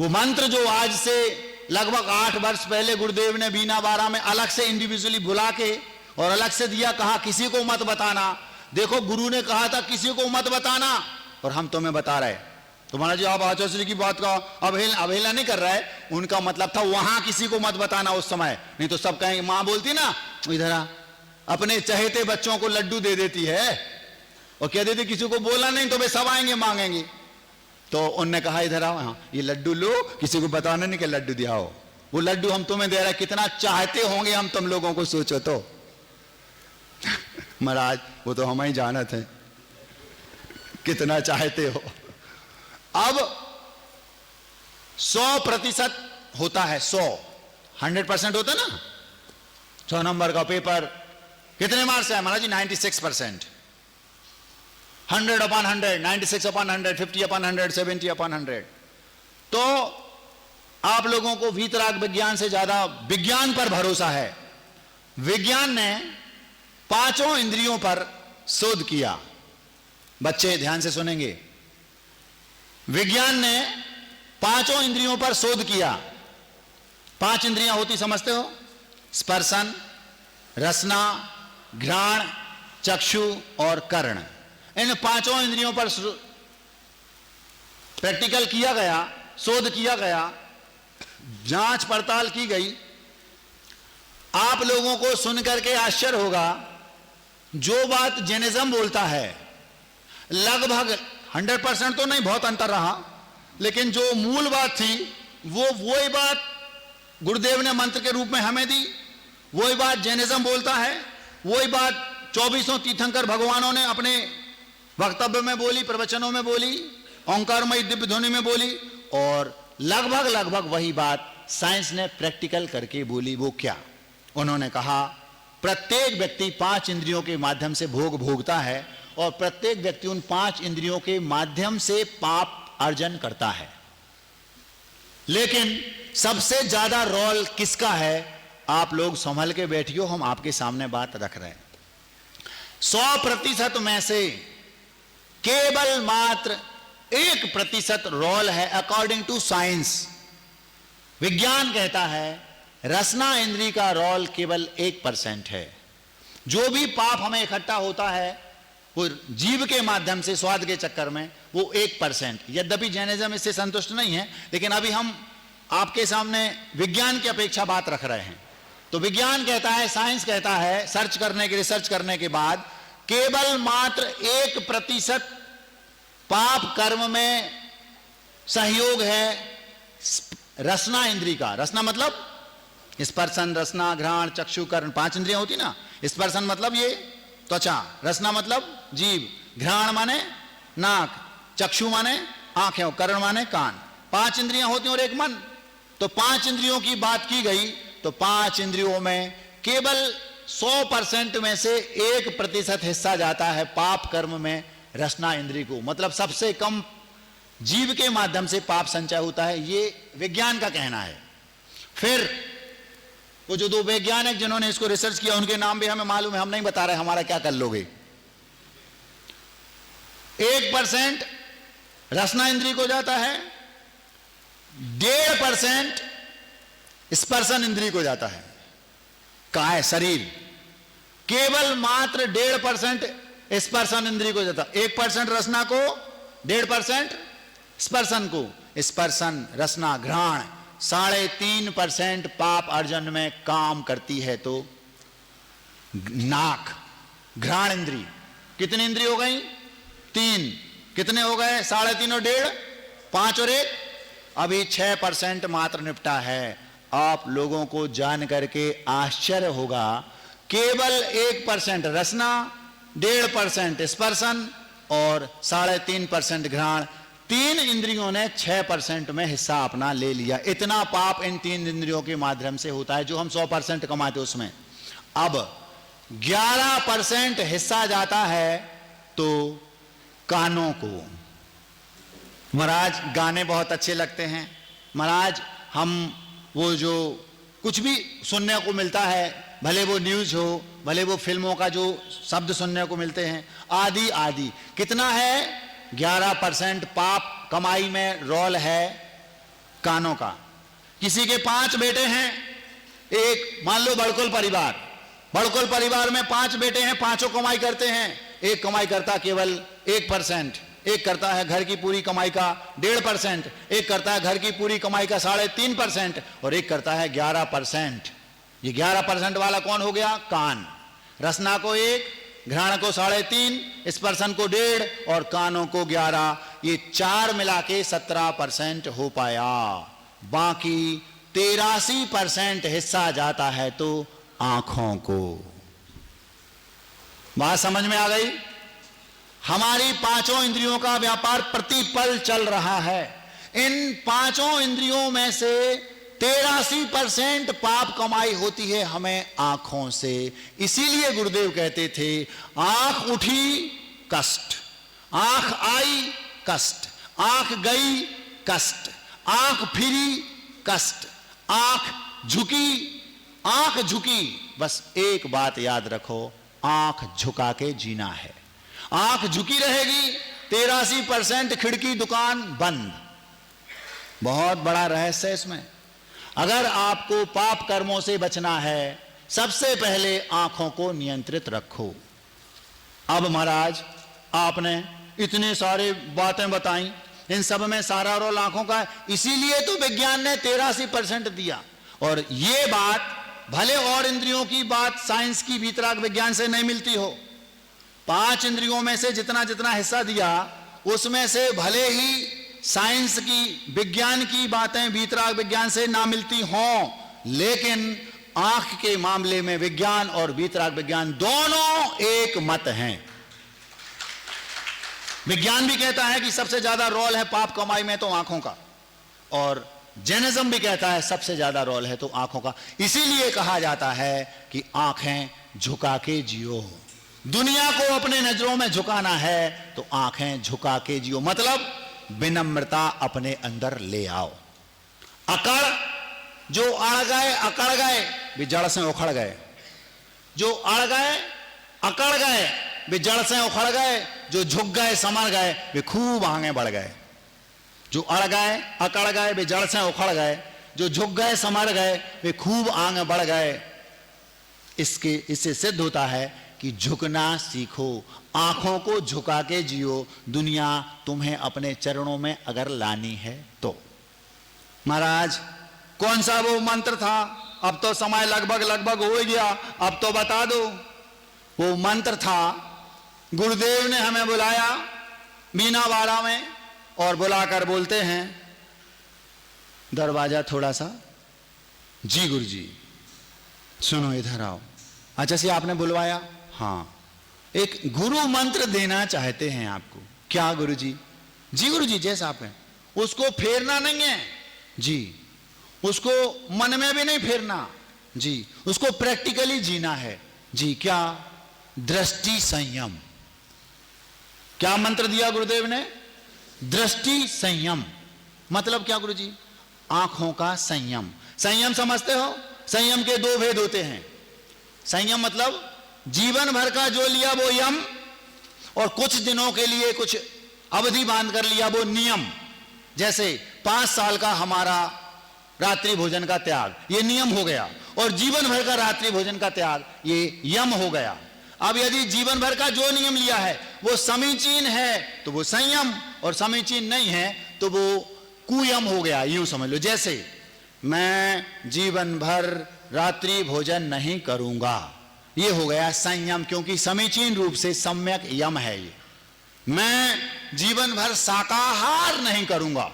वो मंत्र जो आज से लगभग 8 वर्ष पहले गुरुदेव ने बीना बारा में अलग से इंडिविजुअली बुला के और अलग से दिया, कहा किसी को मत बताना। देखो गुरु ने कहा था किसी को मत बताना, और हम तुम्हें बता रहे। तो महाराज जी आप आचार्य श्री की बात का अवहेलना नहीं कर रहा है, उनका मतलब था वहां किसी को मत बताना उस समय, नहीं तो सब कहेंगे, मां बोलती ना इधर अपने चहेते बच्चों को लड्डू दे देती है और कह देती किसी को बोला नहीं तो वे सब आएंगे मांगेंगे। तो उनने कहा इधर आओ, हाँ ये लड्डू लो, किसी को बताना नहीं कि लड्डू दिखाओ। वो लड्डू हम तुम्हें दे रहे, कितना चाहते होंगे हम तुम लोगों को, सोचो तो। महाराज वो तो हम ही जानत हैं कितना चाहते हो। अब 100% होता है, 100% होता है ना। 100 नंबर का पेपर कितने मार्क्स है महाराज जी? 96%। 100/100, 96/100, 50/100, 70/100। तो आप लोगों को वीतराग विज्ञान से ज्यादा विज्ञान पर भरोसा है। विज्ञान ने 5 इंद्रियों पर शोध किया। बच्चे ध्यान से सुनेंगे। विज्ञान ने 5 इंद्रियों पर शोध किया। 5 इंद्रियां होती समझते हो? स्पर्शन, रसना, घ्राण, चक्षु और कर्ण। इन 5 इंद्रियों पर प्रैक्टिकल किया गया, शोध किया गया, जांच पड़ताल की गई। आप लोगों को सुनकर के आश्चर्य होगा, जो बात जैनिज्म बोलता है, लगभग 100% तो नहीं, बहुत अंतर रहा, लेकिन जो मूल बात थी वही बात गुरुदेव ने मंत्र के रूप में हमें दी, वही बात जैनिज्म बोलता है, वही बात 24 तीर्थंकर भगवानों ने अपने वक्तव्य में बोली, प्रवचनों में बोली, ओंकारमयी दिव्य ध्वनि में बोली, और लगभग वही बात साइंस ने प्रैक्टिकल करके बोली। वो क्या? उन्होंने कहा प्रत्येक व्यक्ति 5 इंद्रियों के माध्यम से भोग भोगता है और प्रत्येक व्यक्ति उन 5 इंद्रियों के माध्यम से पाप अर्जन करता है, लेकिन सबसे ज्यादा रोल किसका है? आप लोग संभल के बैठियो, हम आपके सामने बात रख रहे हैं। 100% में से केवल मात्र 1% रोल है अकॉर्डिंग टू साइंस। विज्ञान कहता है रसना इंद्री का रोल केवल 1% है। जो भी पाप हमें इकट्ठा होता है वो जीव के माध्यम से, स्वाद के चक्कर में, वो 1%। यद्यपि जैनिज्म इससे संतुष्ट नहीं है, लेकिन अभी हम आपके सामने विज्ञान की अपेक्षा बात रख रहे हैं। तो विज्ञान कहता है, साइंस कहता है, रिसर्च करने के बाद केवल मात्र 1% पाप कर्म में सहयोग है रसना इंद्री का। रसना मतलब स्पर्शन, रसना, घ्राण, चक्षु, कर्ण, 5 इंद्रियां होती ना। स्पर्शन मतलब ये त्वचा, रसना मतलब जीभ, घ्राण माने नाक, चक्षु माने आंखें, कर्ण माने कान। 5 इंद्रियां होती और एक मन। तो 5 इंद्रियों की बात की गई तो 5 इंद्रियों में केवल 100% में से 1% हिस्सा जाता है पाप कर्म में रसना इंद्री को। मतलब सबसे कम जीव के माध्यम से पाप संचय होता है, ये विज्ञान का कहना है। फिर वो जो 2 वैज्ञानिक जिन्होंने इसको रिसर्च किया उनके नाम भी हमें मालूम है, हम नहीं बता रहे, हमारा क्या कर लोगे। 1% रसना इंद्री को जाता है, 1.5% स्पर्शन इंद्री को जाता है। कहा है शरीर, केवल मात्र 1.5% स्पर्शन इंद्री को जाता है। 1% रसना को, 1.5% स्पर्शन को। स्पर्शन, रसना, घ्राण 3.5% पाप अर्जन में काम करती है। तो नाक, घ्राण इंद्री, कितनी इंद्री हो गई? 3। कितने हो गए? 3.5 और 1.5, 5 और 1, अभी 6% मात्र निपटा है। आप लोगों को जान करके आश्चर्य होगा, केवल 1% रसना, 1.5% स्पर्शन और 3.5% घ्राण, 3 इंद्रियों ने 6% में हिस्सा अपना ले लिया। इतना पाप इन 3 इंद्रियों के माध्यम से होता है जो हम 100% कमाते उसमें। अब 11% हिस्सा जाता है तो कानों को। महाराज गाने बहुत अच्छे लगते हैं, महाराज हम वो जो कुछ भी सुनने को मिलता है, भले वो न्यूज हो, भले वो फिल्मों का जो शब्द सुनने को मिलते हैं, आदि आदि, कितना है? 11% पाप कमाई में रोल है कानों का। किसी के 5 बेटे हैं, एक मान लो बड़कुल परिवार में 5 बेटे हैं, 5 कमाई करते हैं। एक कमाई करता केवल 1%, एक करता है घर की पूरी कमाई का 1.5%, एक करता है घर की पूरी कमाई का 3.5% और एक करता है 11%। ये 11% वाला कौन हो गया? कान। रसना को 1, घ्राण को 3.5, स्पर्शन को 1.5 और कानों को 11। ये 4 मिला के 17% हो पाया। बाकी 83% हिस्सा जाता है तो आंखों को। बात समझ में आ गई? हमारी 5 इंद्रियों का व्यापार प्रतिपल चल रहा है। इन 5 इंद्रियों में से 83% पाप कमाई होती है हमें आंखों से। इसीलिए गुरुदेव कहते थे, आंख उठी कष्ट, आंख आई कष्ट, आंख गई कष्ट, आंख फिरी कष्ट, आंख झुकी। बस एक बात याद रखो, आंख झुका के जीना है। आंख झुकी रहेगी, 83% खिड़की दुकान बंद। बहुत बड़ा रहस्य है इसमें। अगर आपको पाप कर्मों से बचना है, सबसे पहले आंखों को नियंत्रित रखो। अब महाराज आपने इतने सारे बातें बताई, इन सब में सारा रोल आंखों का है। इसीलिए तो विज्ञान ने 83% दिया। और ये बात भले और इंद्रियों की बात साइंस की वीतराग विज्ञान से नहीं मिलती हो, 5 इंद्रियों में से जितना जितना हिस्सा दिया उसमें से भले ही साइंस की, विज्ञान की बातें वीतराग विज्ञान से ना मिलती हों, लेकिन आंख के मामले में विज्ञान और वीतराग विज्ञान दोनों एक मत हैं। विज्ञान भी कहता है कि सबसे ज्यादा रोल है पाप कमाई में तो आंखों का, और जैनिज्म भी कहता है सबसे ज्यादा रोल है तो आंखों का। इसीलिए कहा जाता है कि आंखें झुका के जियो। दुनिया को अपने नजरों में झुकाना है तो आंखें झुका के जियो, मतलब विनम्रता अपने अंदर ले आओ। अकड़, जो अड़ गए अकड़ गए वे जड़ से उखड़ गए, जो अड़ गए अकड़ गए वे जड़ से उखड़ गए, जो झुक गए समर गए वे खूब आगे बढ़ गए। जो अड़ गए अकड़ गए वे जड़ से उखड़ गए, जो झुक गए समर गए वे खूब आगे बढ़ गए। इससे सिद्ध होता है कि झुकना सीखो, आंखों को झुका के जियो। दुनिया तुम्हें अपने चरणों में अगर लानी है तो। महाराज कौन सा वो मंत्र था? अब तो समय लगभग हो गया, अब तो बता दो। वो मंत्र था, गुरुदेव ने हमें बुलाया मीनावाड़ा में और बुलाकर बोलते हैं, दरवाजा थोड़ा सा, जी गुरुजी सुनो इधर आओ। अच्छा से आपने बुलवाया? हाँ, एक गुरु मंत्र देना चाहते हैं आपको। क्या गुरुजी? जी गुरुजी जैसा आप हैं। उसको फेरना नहीं है जी, उसको मन में भी नहीं फेरना जी, उसको प्रैक्टिकली जीना है जी। क्या? दृष्टि संयम। क्या मंत्र दिया गुरुदेव ने? दृष्टि संयम। मतलब क्या गुरुजी? आंखों का संयम। संयम समझते हो? संयम के 2 भेद होते हैं। संयम मतलब जीवन भर का जो लिया वो यम, और कुछ दिनों के लिए कुछ अवधि बांध कर लिया वो नियम। जैसे 5 साल का हमारा रात्रि भोजन का त्याग, ये नियम हो गया, और जीवन भर का रात्रि भोजन का त्याग ये यम हो गया। अब यदि जीवन भर का जो नियम लिया है वो समीचीन है तो वो संयम, और समीचीन नहीं है तो वो कुयम हो गया, यूं समझ लो। जैसे मैं जीवन भर रात्रि भोजन नहीं करूंगा, ये हो गया संयम, क्योंकि समीचीन रूप से सम्यक यम है ये। मैं जीवन भर शाकाहार नहीं करूंगा,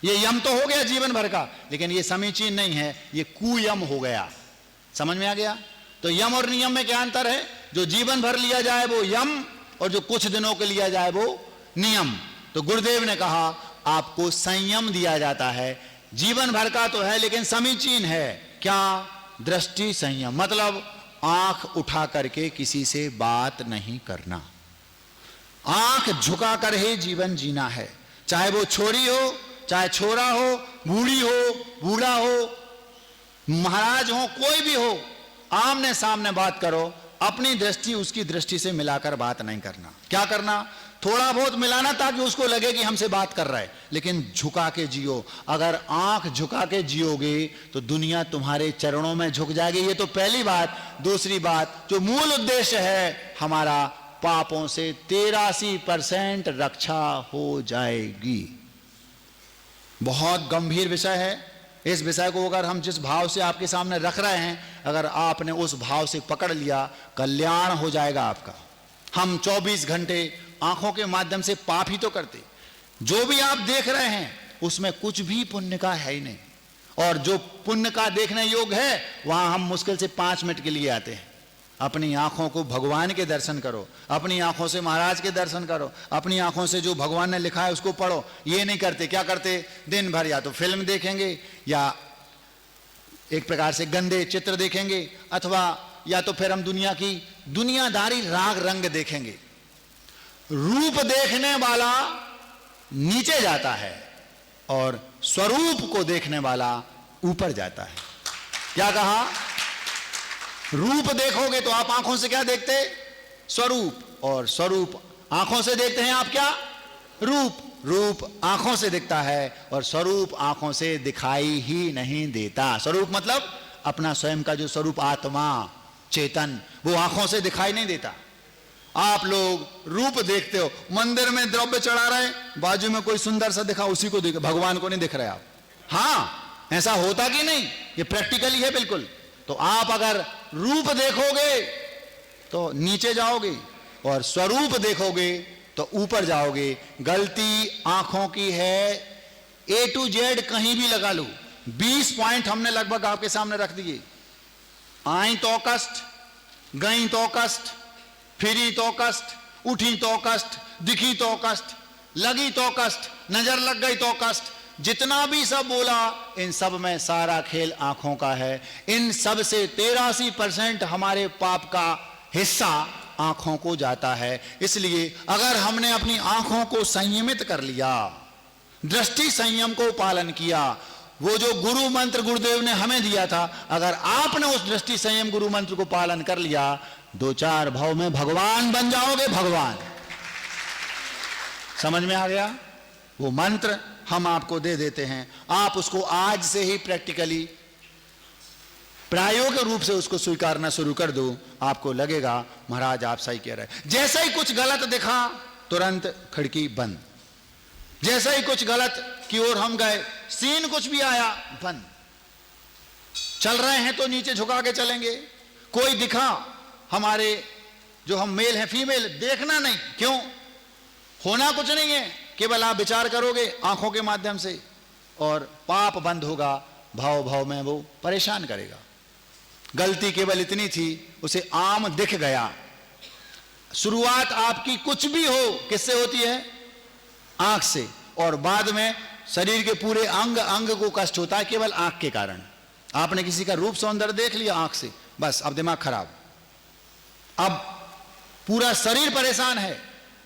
ये यम तो हो गया जीवन भर का, लेकिन ये समीचीन नहीं है, ये कुयम हो गया। समझ में आ गया? तो यम और नियम में क्या अंतर है? जो जीवन भर लिया जाए वो यम, और जो कुछ दिनों के लिया जाए वो नियम। तो गुरुदेव ने कहा आपको संयम दिया जाता है, जीवन भर का तो है लेकिन समीचीन है। क्या? दृष्टि संयम, मतलब आंख उठा करके किसी से बात नहीं करना, आंख झुका कर ही जीवन जीना है। चाहे वो छोरी हो, चाहे छोरा हो, बूढ़ी हो, बूढ़ा हो, महाराज हो, कोई भी हो, आमने सामने बात करो। अपनी दृष्टि उसकी दृष्टि से मिलाकर बात नहीं करना। क्या करना? थोड़ा बहुत मिलाना ताकि उसको लगे कि हमसे बात कर रहा है, लेकिन झुका के जियो। अगर आंख झुका के जियोगे तो दुनिया तुम्हारे चरणों में झुक जाएगी। ये तो पहली बात। दूसरी बात, जो मूल उद्देश्य है हमारा, पापों से 83% रक्षा हो जाएगी। बहुत गंभीर विषय है। इस विषय को अगर हम जिस भाव से आपके सामने रख रहे हैं, अगर आपने उस भाव से पकड़ लिया, कल्याण हो जाएगा आपका। हम 24 घंटे आंखों के माध्यम से पाप ही तो करते। जो भी आप देख रहे हैं उसमें कुछ भी पुण्य का है ही नहीं, और जो पुण्य का देखने योग्य है वहां हम मुश्किल से 5 मिनट के लिए आते हैं। अपनी आंखों को भगवान के दर्शन करो, अपनी आंखों से महाराज के दर्शन करो, अपनी आंखों से जो भगवान ने लिखा है उसको पढ़ो। ये नहीं करते। क्या करते? दिन भर या तो फिल्म देखेंगे, या एक प्रकार से गंदे चित्र देखेंगे, अथवा या तो फिर हम दुनिया की दुनियादारी राग रंग देखेंगे। रूप देखने वाला नीचे जाता है और स्वरूप को देखने वाला ऊपर जाता है। क्या कहा? रूप देखोगे तो आप आंखों से क्या देखते? स्वरूप। और स्वरूप आंखों से देखते हैं आप क्या? रूप। रूप आंखों से दिखता है और स्वरूप आंखों से दिखाई ही नहीं देता। स्वरूप मतलब अपना स्वयं का जो स्वरूप, आत्मा, चेतन, वो आंखों से दिखाई नहीं देता। आप लोग रूप देखते हो, मंदिर में द्रव्य चढ़ा रहे, बाजू में कोई सुंदर सा दिखा, उसी को देख, भगवान को नहीं दिख रहे आप। हाँ, ऐसा होता कि नहीं? ये प्रैक्टिकली है बिल्कुल। तो आप अगर रूप देखोगे तो नीचे जाओगे, और स्वरूप देखोगे तो ऊपर जाओगे। गलती आंखों की है A to Z, कहीं भी लगा लो। 20 पॉइंट हमने लगभग आपके सामने रख दिए। आई तो कष्ट, गई तो कष्ट, फिरी तो कष्ट, उठी तो कष्ट, दिखी तो कष्ट, लगी तो कष्ट, नजर लग गई तो कष्ट। जितना भी सब बोला, इन सब में सारा खेल आंखों का है। इन सब से 83% हमारे पाप का हिस्सा आंखों को जाता है। इसलिए अगर हमने अपनी आंखों को संयमित कर लिया, दृष्टि संयम को पालन किया, वो जो गुरु मंत्र गुरुदेव ने हमें दिया था, अगर आपने उस दृष्टि संयम गुरु मंत्र को पालन कर लिया, 2-4 भाव में भगवान बन जाओगे। भगवान समझ में आ गया? वो मंत्र हम आपको दे देते हैं, आप उसको आज से ही प्रैक्टिकली प्रायोगिक रूप से उसको स्वीकारना शुरू कर दो। आपको लगेगा महाराज आप सही कह रहे हैं। जैसे ही कुछ गलत दिखा, तुरंत खिड़की बंद। जैसे ही कुछ गलत की ओर हम गए, सीन कुछ भी आया, बंद। चल रहे हैं तो नीचे झुका के चलेंगे। कोई दिखा, हमारे जो हम मेल हैं फीमेल, देखना नहीं। क्यों? होना कुछ नहीं है, केवल आप विचार करोगे आंखों के माध्यम से, और पाप बंद होगा। भाव भाव में वो परेशान करेगा। गलती केवल इतनी थी, उसे आम दिख गया। शुरुआत आपकी कुछ भी हो, किससे होती है? आंख से। और बाद में शरीर के पूरे अंग अंग को कष्ट होता है केवल आंख के कारण। आपने किसी का रूप सौंदर्य देख लिया आंख से, बस अब दिमाग खराब। अब पूरा शरीर परेशान है,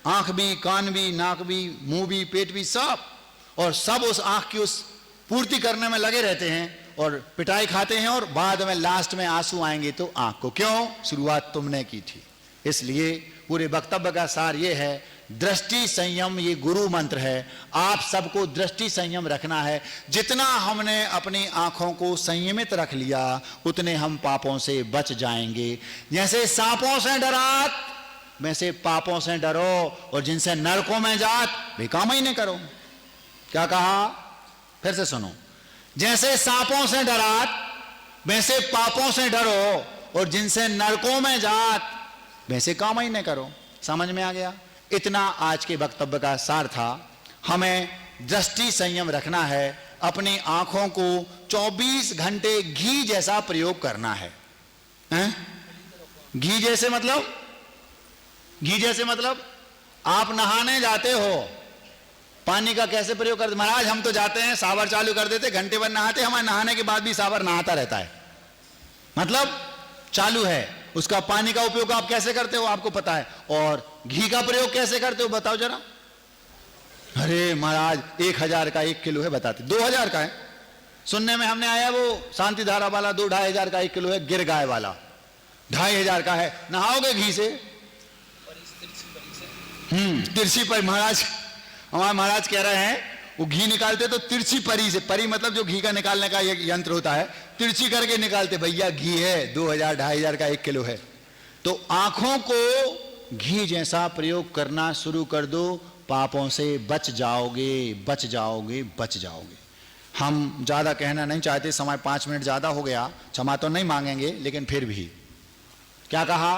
आंख भी, कान भी, नाक भी, मुंह भी, पेट भी, सब। और सब उस आंख की उस पूर्ति करने में लगे रहते हैं और पिटाई खाते हैं, और बाद में लास्ट में आंसू आएंगे तो आंख को। क्यों? शुरुआत तुमने की थी। इसलिए पूरे वक्तव्य का सार ये है, दृष्टि संयम ये गुरु मंत्र है। आप सबको दृष्टि संयम रखना है। जितना हमने अपनी आंखों को संयमित रख लिया, उतने हम पापों से बच जाएंगे। जैसे सांपों से डरात, वैसे पापों से डरो, और जिनसे नरकों में जात, वे काम ही नहीं करो। क्या कहा? फिर से सुनो। जैसे सांपों से डरात, वैसे पापों से डरो, और जिनसे नरकों में जात, वैसे काम ही नहीं करो। समझ में आ गया? इतना आज के वक्तव्य का सार था। हमें दृष्टि संयम रखना है। अपनी आंखों को 24 घंटे घी जैसा प्रयोग करना है। घी जैसे मतलब? घी जैसे मतलब आप नहाने जाते हो, पानी का कैसे प्रयोग करते? महाराज हम तो जाते हैं, सावर चालू कर देते, घंटे भर नहाते, हमारे नहाने के बाद भी सावर नहाता रहता है। मतलब चालू है। उसका पानी का उपयोग आप कैसे करते हो आपको पता है, और घी का प्रयोग कैसे करते हो बताओ जरा। अरे महाराज 1000 का 1 किलो है, बताते 2000 का है। सुनने में हमने आया वो शांति धारा वाला 2-2.5 हजार का 1 किलो है, गिर गाय वाला 2500 का है। नहाओगे घी से? तिरछी पर महाराज, हमारे महाराज कह रहे हैं वो घी निकालते तो तिरछी परी से। परी मतलब जो घी का निकालने का एक यंत्र होता है, तिरछी करके निकालते। भैया घी है 2000-2500 का 1 किलो है। तो आंखों को घी जैसा प्रयोग करना शुरू कर दो, पापों से बच जाओगे, बच जाओगे, बच जाओगे। हम ज्यादा कहना नहीं चाहते, समय 5 मिनट ज्यादा हो गया, क्षमा तो नहीं मांगेंगे, लेकिन फिर भी क्या कहा?